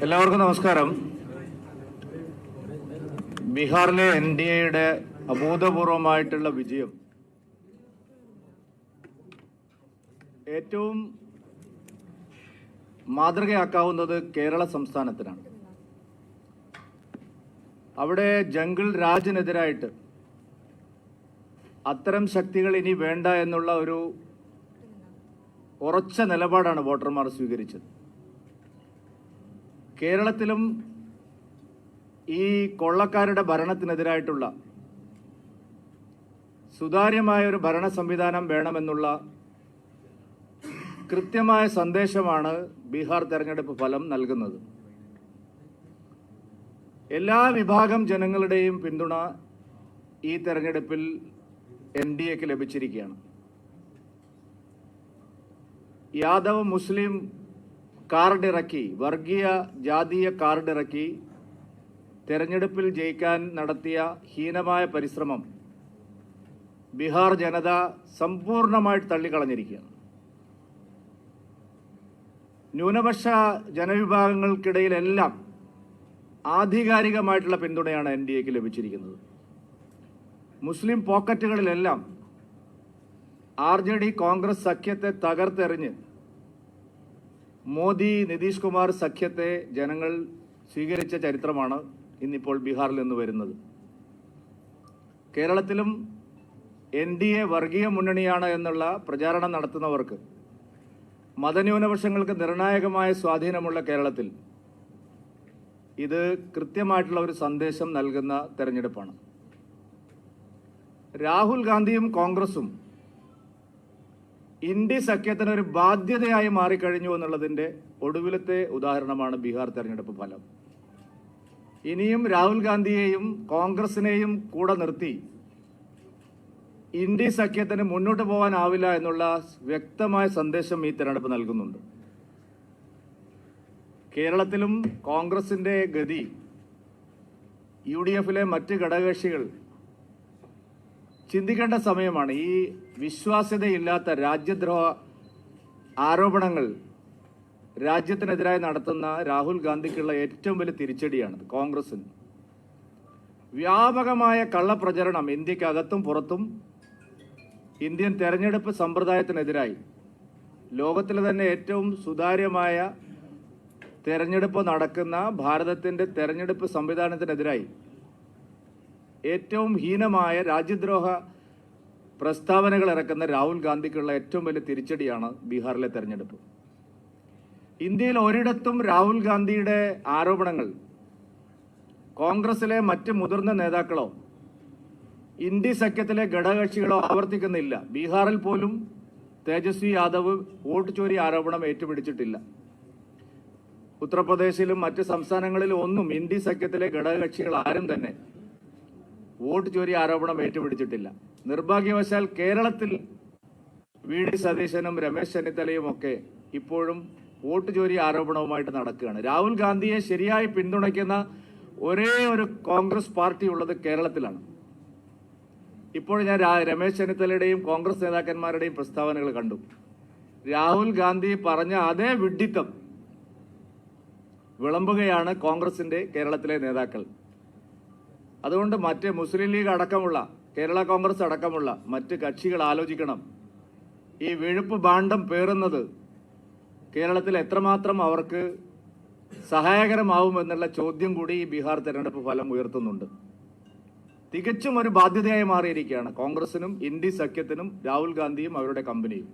എല്ലാവർക്കും നമസ്കാരം. ബീഹാറിലെ NDAയുടെ അഭൂതപൂർവമായിട്ടുള്ള വിജയം ഏറ്റവും മാതൃകയാക്കാവുന്നത് കേരള സംസ്ഥാനത്തിനാണ്. അവിടെ ജംഗിൾ രാജിനെതിരായിട്ട് അത്തരം ശക്തികൾ ഇനി വേണ്ട എന്നുള്ള ഒരു ഉറച്ച നിലപാടാണ് വോട്ടർമാർ സ്വീകരിച്ചത്. കേരളത്തിലും ഈ കൊള്ളക്കാരുടെ ഭരണത്തിനെതിരായിട്ടുള്ള സുതാര്യമായ ഒരു ഭരണ സംവിധാനം വേണമെന്നുള്ള കൃത്യമായ സന്ദേശമാണ് ബീഹാർ തെരഞ്ഞെടുപ്പ് ഫലം നൽകുന്നത്. എല്ലാ വിഭാഗം ജനങ്ങളുടെയും പിന്തുണ ഈ തെരഞ്ഞെടുപ്പിൽ NDAക്ക് ലഭിച്ചിരിക്കുകയാണ്. യാദവ് മുസ്ലിം കാർഡ് ഇറക്കി, വർഗീയ ജാതീയ കാർഡ് ഇറക്കി തെരഞ്ഞെടുപ്പിൽ ജയിക്കാൻ നടത്തിയ ഹീനമായ പരിശ്രമം ബീഹാർ ജനത സമ്പൂർണമായിട്ട് തള്ളിക്കളഞ്ഞിരിക്കുകയാണ്. ന്യൂനപക്ഷ ജനവിഭാഗങ്ങൾക്കിടയിലെല്ലാം ആധികാരികമായിട്ടുള്ള പിന്തുണയാണ് NDAക്ക് ലഭിച്ചിരിക്കുന്നത്. മുസ്ലിം പോക്കറ്റുകളിലെല്ലാം RJD കോൺഗ്രസ് സഖ്യത്തെ തകർത്തെറിഞ്ഞ് മോദി നിതീഷ് കുമാർ സഖ്യത്തെ ജനങ്ങൾ സ്വീകരിച്ച ചരിത്രമാണ് ഇന്നിപ്പോൾ ബീഹാറിൽ നിന്ന് വരുന്നത്. കേരളത്തിലും NDA വർഗീയ മുന്നണിയാണ് എന്നുള്ള പ്രചാരണം നടത്തുന്നവർക്ക് മതന്യൂനപക്ഷങ്ങൾക്ക് നിർണായകമായ സ്വാധീനമുള്ള കേരളത്തിൽ ഇത് കൃത്യമായിട്ടുള്ള ഒരു സന്ദേശം നൽകുന്ന തെരഞ്ഞെടുപ്പാണ്. രാഹുൽ ഗാന്ധിയും കോൺഗ്രസും ഇന്ത്യ സഖ്യത്തിന് ഒരു ബാധ്യതയായി മാറിക്കഴിഞ്ഞു എന്നുള്ളതിൻ്റെ ഒടുവിലത്തെ ഉദാഹരണമാണ് ബീഹാർ തെരഞ്ഞെടുപ്പ് ഫലം. ഇനിയും രാഹുൽ ഗാന്ധിയെയും കോൺഗ്രസിനെയും കൂടെ നിർത്തി ഇന്ത്യ സഖ്യത്തിന് മുന്നോട്ട് പോകാനാവില്ല എന്നുള്ള വ്യക്തമായ സന്ദേശം ഈ തെരഞ്ഞെടുപ്പ് നൽകുന്നുണ്ട്. കേരളത്തിലും കോൺഗ്രസിന്റെ ഗതി UDFിലെ മറ്റ് ഘടകകക്ഷികൾ ചിന്തിക്കേണ്ട സമയമാണ്. ഈ വിശ്വാസ്യതയില്ലാത്ത രാജ്യദ്രോഹ ആരോപണങ്ങൾ രാജ്യത്തിനെതിരായി നടത്തുന്ന രാഹുൽ ഗാന്ധിക്കുള്ള ഏറ്റവും വലിയ തിരിച്ചടിയാണ് കോൺഗ്രസിന്. വ്യാപകമായ കള്ളപ്രചരണം ഇന്ത്യക്കകത്തും പുറത്തും ഇന്ത്യൻ തെരഞ്ഞെടുപ്പ് സമ്പ്രദായത്തിനെതിരായി, ലോകത്തിലെ തന്നെ ഏറ്റവും സുതാര്യമായ തെരഞ്ഞെടുപ്പ് നടക്കുന്ന ഭാരതത്തിൻ്റെ തെരഞ്ഞെടുപ്പ് സംവിധാനത്തിനെതിരായി ഏറ്റവും ഹീനമായ രാജ്യദ്രോഹ പ്രസ്താവനകൾ ഇറക്കുന്ന രാഹുൽ ഗാന്ധിക്കുള്ള ഏറ്റവും വലിയ തിരിച്ചടിയാണ് ബീഹാറിലെ തെരഞ്ഞെടുപ്പ്. ഇന്ത്യയിൽ ഒരിടത്തും രാഹുൽ ഗാന്ധിയുടെ ആരോപണങ്ങൾ കോൺഗ്രസിലെ മറ്റ് മുതിർന്ന നേതാക്കളോ ഇന്ത്യ സഖ്യത്തിലെ ഘടകകക്ഷികളോ ആവർത്തിക്കുന്നില്ല. ബീഹാറിൽ പോലും തേജസ്വി യാദവ് വോട്ട് ചോരി ആരോപണം ഏറ്റുപിടിച്ചിട്ടില്ല. ഉത്തർപ്രദേശിലും മറ്റ് സംസ്ഥാനങ്ങളിലും ഒന്നും ഇന്ത്യ സഖ്യത്തിലെ ഘടകകക്ഷികൾ ആരും തന്നെ വോട്ട് ചോരി ആരോപണം ഏറ്റുപിടിച്ചിട്ടില്ല. നിർഭാഗ്യവശാൽ കേരളത്തിൽ VD സതീശനും രമേശ് ചെന്നിത്തലയും ഒക്കെ ഇപ്പോഴും വോട്ട് ചോരി ആരോപണവുമായിട്ട് നടക്കുകയാണ്. രാഹുൽ ഗാന്ധിയെ ശരിയായി പിന്തുണയ്ക്കുന്ന ഒരേ ഒരു കോൺഗ്രസ് പാർട്ടി ഉള്ളത് കേരളത്തിലാണ്. ഇപ്പോൾ ഞാൻ രമേശ് ചെന്നിത്തലയുടെയും കോൺഗ്രസ് നേതാക്കന്മാരുടെയും പ്രസ്താവനകൾ കണ്ടു. രാഹുൽ ഗാന്ധി പറഞ്ഞ അതേ വിഡ്ഢിത്തം വിളമ്പുകയാണ് കോൺഗ്രസിന്റെ കേരളത്തിലെ നേതാക്കൾ. അതുകൊണ്ട് മറ്റ് മുസ്ലിം ലീഗ് അടക്കമുള്ള, കേരള കോൺഗ്രസ് അടക്കമുള്ള മറ്റ് കക്ഷികൾ ആലോചിക്കണം, ഈ വെഴുപ്പ് ഭാണ്ഡം പേറുന്നത് കേരളത്തിൽ എത്രമാത്രം അവർക്ക് സഹായകരമാവുമെന്നുള്ള ചോദ്യം കൂടി ഈ ബീഹാർ തെരഞ്ഞെടുപ്പ് ഫലം ഉയർത്തുന്നുണ്ട്. തികച്ചും ഒരു ബാധ്യതയായി മാറിയിരിക്കുകയാണ് കോൺഗ്രസിനും ഇന്ത്യ സഖ്യത്തിനും രാഹുൽ ഗാന്ധിയും അവരുടെ കമ്പനിയും.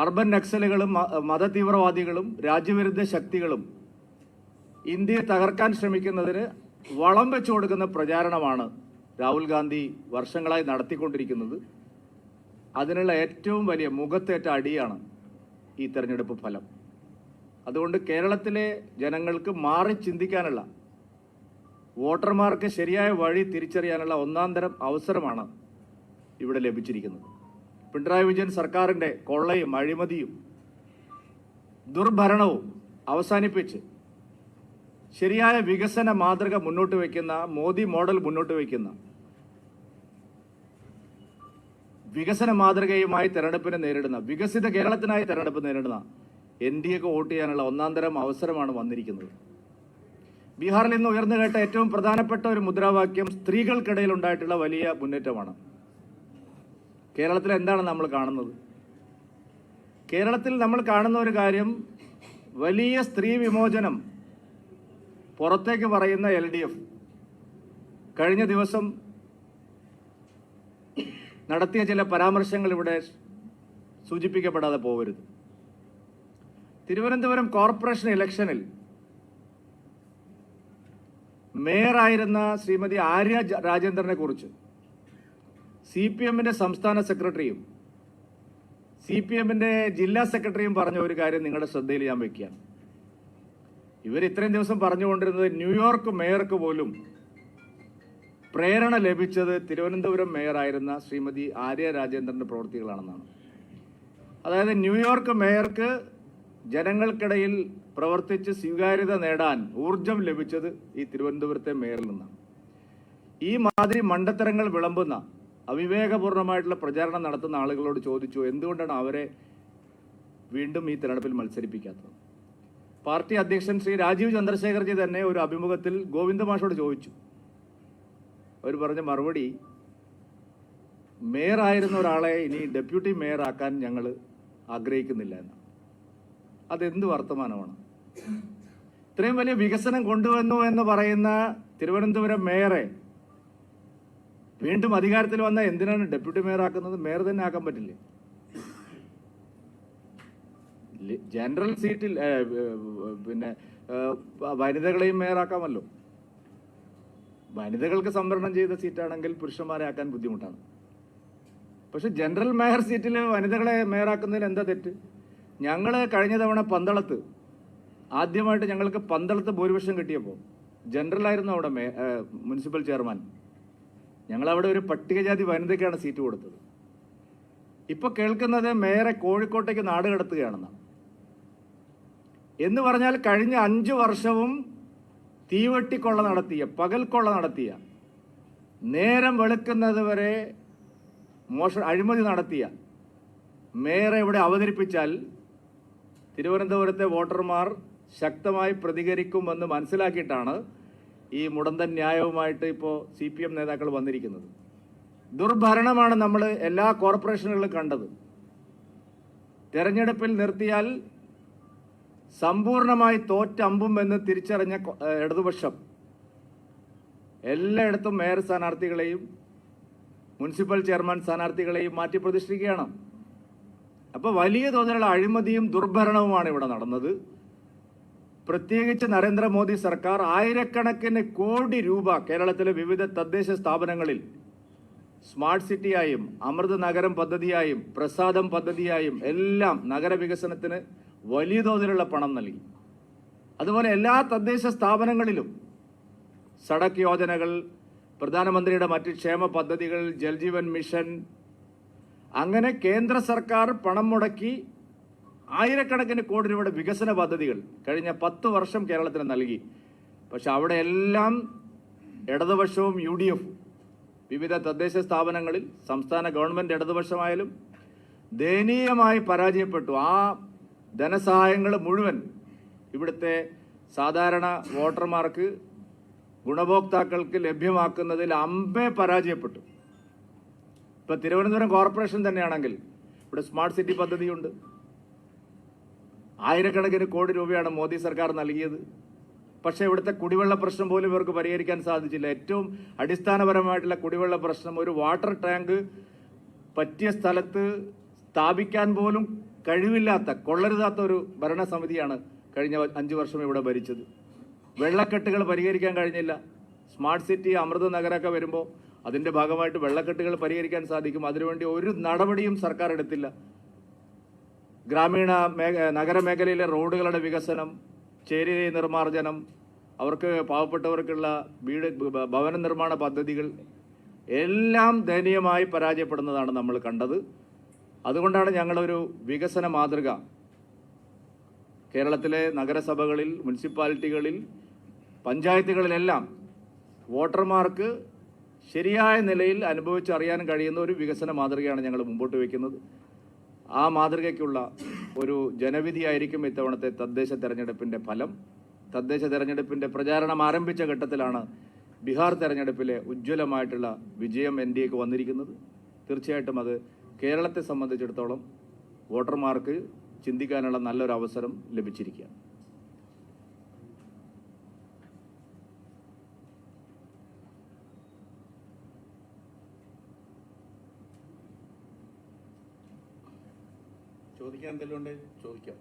അർബൻ നക്സലുകളും മതതീവ്രവാദികളും രാജ്യവിരുദ്ധ ശക്തികളും ഇന്ത്യയെ തകർക്കാൻ ശ്രമിക്കുന്നതിന് വളം വെച്ചു കൊടുക്കുന്ന പ്രചാരണമാണ് രാഹുൽ ഗാന്ധി വർഷങ്ങളായി നടത്തിക്കൊണ്ടിരിക്കുന്നത്. അതിനുള്ള ഏറ്റവും വലിയ മുഖത്തേറ്റ അടിയാണ് ഈ തെരഞ്ഞെടുപ്പ് ഫലം. അതുകൊണ്ട് കേരളത്തിലെ ജനങ്ങൾക്ക് മാറി ചിന്തിക്കാനുള്ള, വോട്ടർമാർക്ക് ശരിയായ വഴി തിരിച്ചറിയാനുള്ള ഒന്നാം തരം അവസരമാണ് ഇവിടെ ലഭിച്ചിരിക്കുന്നത്. പിണറായി വിജയൻ സർക്കാരിൻ്റെ കൊള്ളയും അഴിമതിയും ദുർഭരണവും അവസാനിപ്പിച്ച് ശരിയായ വികസന മാതൃക മുന്നോട്ട് വയ്ക്കുന്ന, മോദി മോഡൽ മുന്നോട്ട് വയ്ക്കുന്ന വികസന മാതൃകയുമായി തെരഞ്ഞെടുപ്പിനെ നേരിടുന്ന, വികസിത കേരളത്തിനായി തെരഞ്ഞെടുപ്പ് നേരിടുന്ന NDA വോട്ട് ചെയ്യാനുള്ള ഒന്നാം തരം അവസരമാണ് വന്നിരിക്കുന്നത്. ബീഹാറിൽ നിന്ന് ഉയർന്നു കേട്ട ഏറ്റവും പ്രധാനപ്പെട്ട ഒരു മുദ്രാവാക്യം സ്ത്രീകൾക്കിടയിൽ ഉണ്ടായിട്ടുള്ള വലിയ മുന്നേറ്റമാണ്. കേരളത്തിൽ എന്താണ് നമ്മൾ കാണുന്നത്? കേരളത്തിൽ നമ്മൾ കാണുന്ന ഒരു കാര്യം, വലിയ സ്ത്രീ വിമോചനം പുറത്തേക്ക് പറയുന്ന LDF കഴിഞ്ഞ ദിവസം നടത്തിയ ചില പരാമർശങ്ങൾ ഇവിടെ സൂചിപ്പിക്കപ്പെടാതെ പോകരുത്. തിരുവനന്തപുരം കോർപ്പറേഷൻ ഇലക്ഷനിൽ മേയറായിരുന്ന ശ്രീമതി ആര്യ രാജേന്ദ്രനെ കുറിച്ച് CPM-ന്റെ സംസ്ഥാന സെക്രട്ടറിയും CPM-ന്റെ ജില്ലാ സെക്രട്ടറിയും പറഞ്ഞ ഒരു കാര്യം നിങ്ങളുടെ ശ്രദ്ധയിൽ ഞാൻ വെക്കുകയാണ്. ഇവർ ഇത്രയും ദിവസം പറഞ്ഞുകൊണ്ടിരുന്നത് ന്യൂയോർക്ക് മേയർക്ക് പോലും പ്രേരണ ലഭിച്ചത് തിരുവനന്തപുരം മേയറായിരുന്ന ശ്രീമതി ആര്യ രാജേന്ദ്രന്റെ പ്രവൃത്തികളാണെന്നാണ്. അതായത് ന്യൂയോർക്ക് മേയർക്ക് ജനങ്ങൾക്കിടയിൽ പ്രവർത്തിച്ച് സ്വീകാര്യത നേടാൻ ഊർജം ലഭിച്ചത് ഈ തിരുവനന്തപുരത്തെ മേയറിൽ നിന്നാണ്. ഈ മാതിരി മണ്ടത്തരങ്ങൾ വിളമ്പുന്ന അവിവേകപൂർണമായിട്ടുള്ള പ്രചാരണം നടത്തുന്ന ആളുകളോട് ചോദിച്ചു, എന്തുകൊണ്ടാണ് അവരെ വീണ്ടും ഈ തെരഞ്ഞെടുപ്പിൽ മത്സരിപ്പിക്കാത്തത്? പാർട്ടി അധ്യക്ഷൻ ശ്രീ രാജീവ് ചന്ദ്രശേഖർജി തന്നെ ഒരു അഭിമുഖത്തിൽ ഗോവിന്ദ മാഷോട് ചോദിച്ചു. അവർ പറഞ്ഞ മറുപടി, മേയറായിരുന്ന ഒരാളെ ഇനി ഡെപ്യൂട്ടി മേയർ ആക്കാൻ ഞങ്ങൾ ആഗ്രഹിക്കുന്നില്ല എന്ന്. അതെന്ത് വർത്തമാനമാണ്? ഇത്രയും വലിയ വികസനം കൊണ്ടുവന്നു എന്ന് പറയുന്ന തിരുവനന്തപുരം മേയറെ വീണ്ടും അധികാരത്തിൽ വന്ന എന്തിനാണ് ഡെപ്യൂട്ടി മേയർ ആക്കുന്നത്? മേയർ തന്നെ ആക്കാൻ പറ്റില്ലേ? ജനറൽ സീറ്റിൽ പിന്നെ വനിതകളെയും മേയറാക്കാമല്ലോ. വനിതകൾക്ക് സംവരണം ചെയ്ത സീറ്റാണെങ്കിൽ പുരുഷന്മാരെ ആക്കാൻ ബുദ്ധിമുട്ടാണ്. പക്ഷെ ജനറൽ മേയർ സീറ്റിൽ വനിതകളെ മേയറാക്കുന്നതിൽ എന്താ തെറ്റ്? ഞങ്ങൾ കഴിഞ്ഞ തവണ പന്തളത്ത് ആദ്യമായിട്ട് ഞങ്ങൾക്ക് പന്തളത്ത് ഭൂരിപക്ഷം കിട്ടിയപ്പോൾ ജനറലായിരുന്നു അവിടെ മുനിസിപ്പൽ ചെയർമാൻ. ഞങ്ങളവിടെ ഒരു പട്ടികജാതി വനിതയ്ക്കാണ് സീറ്റ് കൊടുത്തത്. ഇപ്പൊ കേൾക്കുന്നത് മേയറെ കോഴിക്കോട്ടേക്ക് നാട് കടത്തുകയാണെന്നാണ്. എന്ന് പറഞ്ഞാൽ കഴിഞ്ഞ 5 വർഷവും തീവെട്ടിക്കൊള്ള നടത്തിയ, പകൽക്കൊള്ള നടത്തിയ, നേരം വെളുക്കുന്നത് വരെ അഴിമതി നടത്തിയ മേയറെ ഇവിടെ അവതരിപ്പിച്ചാൽ തിരുവനന്തപുരത്തെ വോട്ടർമാർ ശക്തമായി പ്രതികരിക്കുമെന്ന് മനസ്സിലാക്കിയിട്ടാണ് ഈ മുടന്തൻ ന്യായവുമായിട്ട് ഇപ്പോൾ CPM നേതാക്കൾ വന്നിരിക്കുന്നത്. ദുർഭരണമാണ് നമ്മൾ എല്ലാ കോർപ്പറേഷനുകളിലും കണ്ടത്. തെരഞ്ഞെടുപ്പിൽ നിർത്തിയാൽ സമ്പൂർണമായി തോറ്റമ്പും എന്ന് തിരിച്ചറിഞ്ഞ ഇടതുപക്ഷം എല്ലായിടത്തും മേയർ സ്ഥാനാർത്ഥികളെയും മുനിസിപ്പൽ ചെയർമാൻ സ്ഥാനാർത്ഥികളെയും മാറ്റി പ്രതിഷ്ഠിക്കുകയാണ്. അപ്പോൾ വലിയ തോതിലുള്ള അഴിമതിയും ദുർഭരണവുമാണ് ഇവിടെ നടന്നത്. പ്രത്യേകിച്ച് നരേന്ദ്രമോദി സർക്കാർ ആയിരക്കണക്കിന് കോടി രൂപ കേരളത്തിലെ വിവിധ തദ്ദേശ സ്ഥാപനങ്ങളിൽ സ്മാർട്ട് സിറ്റിയായും അമൃത് നഗരം പദ്ധതിയായും പ്രസാദം പദ്ധതിയായും എല്ലാം നഗരവികസനത്തിന് വലിയ തോതിലുള്ള പണം നൽകി. അതുപോലെ എല്ലാ തദ്ദേശ സ്ഥാപനങ്ങളിലും സഡക് യോജനകൾ, പ്രധാനമന്ത്രിയുടെ മറ്റ് ക്ഷേമ പദ്ധതികൾ, ജൽജീവൻ മിഷൻ, അങ്ങനെ കേന്ദ്ര സർക്കാർ പണം മുടക്കി ആയിരക്കണക്കിന് കോടി രൂപയുടെ വികസന പദ്ധതികൾ കഴിഞ്ഞ 10 വർഷം കേരളത്തിന് നൽകി. പക്ഷെ അവിടെ എല്ലാം ഇടതുപക്ഷവും UDF വിവിധ തദ്ദേശ സ്ഥാപനങ്ങളിൽ, സംസ്ഥാന ഗവൺമെന്റ് ഇടതുപക്ഷമായാലും ദയനീയമായി പരാജയപ്പെട്ടു. ആ ധനസഹായങ്ങൾ മുഴുവൻ ഇവിടുത്തെ സാധാരണ വോട്ടർമാർക്ക്, ഗുണഭോക്താക്കൾക്ക് ലഭ്യമാക്കുന്നതിൽ അമ്പേ പരാജയപ്പെട്ടു. ഇപ്പൊ തിരുവനന്തപുരം കോർപ്പറേഷൻ തന്നെയാണെങ്കിൽ ഇവിടെ സ്മാർട്ട് സിറ്റി പദ്ധതിയുണ്ട്. ആയിരക്കണക്കിന് കോടി രൂപയാണ് മോദി സർക്കാർ നൽകിയത്. പക്ഷേ ഇവിടുത്തെ കുടിവെള്ള പ്രശ്നം പോലും ഇവർക്ക് പരിഹരിക്കാൻ സാധിച്ചില്ല. ഏറ്റവും അടിസ്ഥാനപരമായിട്ടുള്ള കുടിവെള്ള പ്രശ്നം, ഒരു വാട്ടർ ടാങ്ക് പറ്റിയ സ്ഥലത്ത് സ്ഥാപിക്കാൻ പോലും കഴിവില്ലാത്ത, കൊള്ളരുതാത്ത ഒരു ഭരണസമിതിയാണ് കഴിഞ്ഞ 5 വർഷം ഇവിടെ ഭരിച്ചത്. വെള്ളക്കെട്ടുകൾ പരിഹരിക്കാൻ കഴിഞ്ഞില്ല. സ്മാർട്ട് സിറ്റി, അമൃത നഗരമൊക്കെ വരുമ്പോൾ അതിൻ്റെ ഭാഗമായിട്ട് വെള്ളക്കെട്ടുകൾ പരിഹരിക്കാൻ സാധിക്കും. അതിനുവേണ്ടി ഒരു നടപടിയും സർക്കാർ എടുത്തില്ല. ഗ്രാമീണ നഗരമേഖലയിലെ റോഡുകളുടെ വികസനം, ചേരി നിർമ്മാർജ്ജനം, അവർക്ക് പാവപ്പെട്ടവർക്കുള്ള ഭവന നിർമ്മാണ പദ്ധതികൾ എല്ലാം ദയനീയമായി പരാജയപ്പെടുന്നതാണ് നമ്മൾ കണ്ടത്. അതുകൊണ്ടാണ് ഞങ്ങളൊരു വികസന മാതൃക കേരളത്തിലെ നഗരസഭകളിൽ, മുനിസിപ്പാലിറ്റികളിൽ, പഞ്ചായത്തുകളിലെല്ലാം വോട്ടർമാർക്ക് ശരിയായ നിലയിൽ അനുഭവിച്ചറിയാൻ കഴിയുന്ന ഒരു വികസന മാതൃകയാണ് ഞങ്ങൾ മുമ്പോട്ട് വയ്ക്കുന്നത്. ആ മാതൃകയ്ക്കുള്ള ഒരു ജനവിധിയായിരിക്കും ഇത്തവണത്തെ തദ്ദേശ തെരഞ്ഞെടുപ്പിന്റെ ഫലം. തദ്ദേശ തെരഞ്ഞെടുപ്പിന്റെ പ്രചാരണം ആരംഭിച്ച ഘട്ടത്തിലാണ് ബീഹാർ തെരഞ്ഞെടുപ്പിലെ ഉജ്ജ്വലമായിട്ടുള്ള വിജയം NDAക്ക് വന്നിരിക്കുന്നത്. തീർച്ചയായിട്ടും അത് കേരളത്തെ സംബന്ധിച്ചിടത്തോളം വോട്ടർമാർക്ക് ചിന്തിക്കാനുള്ള നല്ലൊരു അവസരം ലഭിച്ചിരിക്കുകയാണ്. ചോദിക്കാൻ എന്തെങ്കിലും ഉണ്ട് ചോദിക്കാം.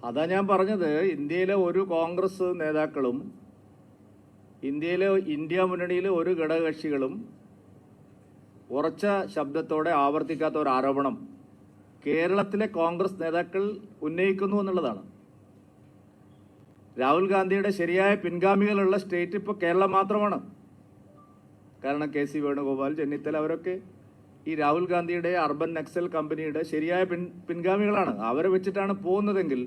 അതാ ഞാൻ പറഞ്ഞത്, ഇന്ത്യയിലെ ഒരു കോൺഗ്രസ് നേതാക്കളും ഇന്ത്യയിലെ ഇന്ത്യ മുന്നണിയിലെ ഒരു ഘടകകക്ഷികളും ഉറച്ച ശബ്ദത്തോടെ ആവർത്തിക്കാത്ത ഒരു ആരോപണം കേരളത്തിലെ കോൺഗ്രസ് നേതാക്കൾ ഉന്നയിക്കുന്നു എന്നുള്ളതാണ്. രാഹുൽ ഗാന്ധിയുടെ ശരിയായ പിൻഗാമികളുള്ള സ്റ്റേറ്റ് ഇപ്പോൾ കേരളം മാത്രമാണ്. കാരണം KC വേണുഗോപാൽ, ചെന്നിത്തല അവരൊക്കെ ഈ രാഹുൽ ഗാന്ധിയുടെ അർബൻ നക്സൽ കമ്പനിയുടെ ശരിയായ പിൻഗാമികളാണ്. അവരെ വെച്ചിട്ടാണ് പോകുന്നതെങ്കിൽ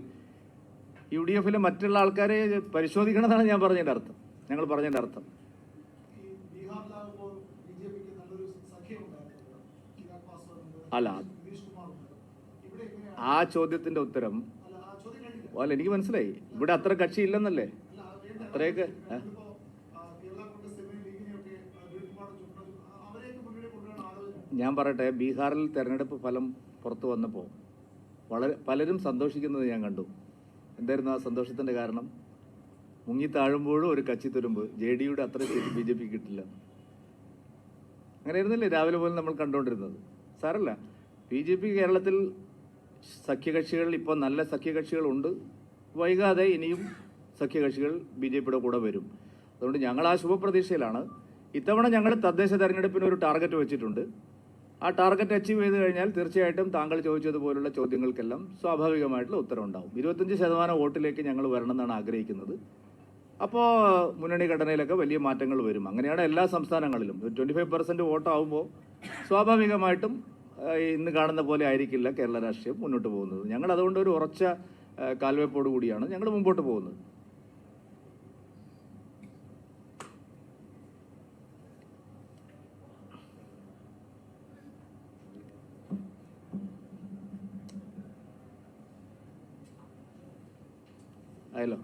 UDFിലെ മറ്റുള്ള ആൾക്കാരെ പരിശോധിക്കണമെന്നാണ് ഞാൻ പറഞ്ഞതിൻ്റെ അർത്ഥം, ഞങ്ങൾ പറഞ്ഞതിൻ്റെ അർത്ഥം. അല്ല, ആ ചോദ്യത്തിന്റെ ഉത്തരം അല്ല, എനിക്ക് മനസ്സിലായി. ഇവിടെ അത്ര കക്ഷി ഇല്ലെന്നല്ലേ, അത്രയൊക്കെ. ഞാൻ പറയട്ടെ, ബീഹാറിൽ തെരഞ്ഞെടുപ്പ് ഫലം പുറത്തു വന്നപ്പോൾ പലരും സന്തോഷിക്കുന്നത് ഞാൻ കണ്ടു. എന്തായിരുന്നു ആ സന്തോഷത്തിന്റെ കാരണം? മുങ്ങിത്താഴുമ്പോഴും ഒരു കച്ചിത്തുരുമ്പ്, JDയുടെ അത്ര സീറ്റ് BJP കിട്ടില്ല. അങ്ങനെയായിരുന്നില്ലേ രാവിലെ പോലും നമ്മൾ കണ്ടുകൊണ്ടിരുന്നത്? സാരല്ല, BJP കേരളത്തിൽ സഖ്യകക്ഷികൾ, ഇപ്പോൾ നല്ല സഖ്യകക്ഷികളുണ്ട്. വൈകാതെ ഇനിയും സഖ്യകക്ഷികൾ BJPയുടെ കൂടെ വരും. അതുകൊണ്ട് ഞങ്ങൾ ആ ശുഭപ്രതീക്ഷയിലാണ്. ഇത്തവണ ഞങ്ങൾ തദ്ദേശ തെരഞ്ഞെടുപ്പിന് ഒരു ടാർഗറ്റ് വെച്ചിട്ടുണ്ട്. ആ ടാർഗറ്റ് അച്ചീവ് ചെയ്ത് കഴിഞ്ഞാൽ തീർച്ചയായിട്ടും താങ്കൾ ചോദിച്ചതുപോലുള്ള ചോദ്യങ്ങൾക്കെല്ലാം സ്വാഭാവികമായിട്ടുള്ള ഉത്തരവുണ്ടാവും. 25% വോട്ടിലേക്ക് ഞങ്ങൾ വരണമെന്നാണ് ആഗ്രഹിക്കുന്നത്. അപ്പോൾ മുന്നണി ഘടനയിലൊക്കെ വലിയ മാറ്റങ്ങൾ വരും. അങ്ങനെയാണ് എല്ലാ സംസ്ഥാനങ്ങളിലും. 25% വോട്ടാവുമ്പോൾ സ്വാഭാവികമായിട്ടും ഇന്ന് കാണുന്ന പോലെ ആയിരിക്കില്ല കേരള രാഷ്ട്രീയം മുന്നോട്ട് പോകുന്നത്. ഞങ്ങൾ അതുകൊണ്ട് ഒരു ഉറച്ച കാൽവെപ്പോട് കൂടിയാണ് ഞങ്ങൾ മുമ്പോട്ട് പോകുന്നത്. ആയല്ലോ.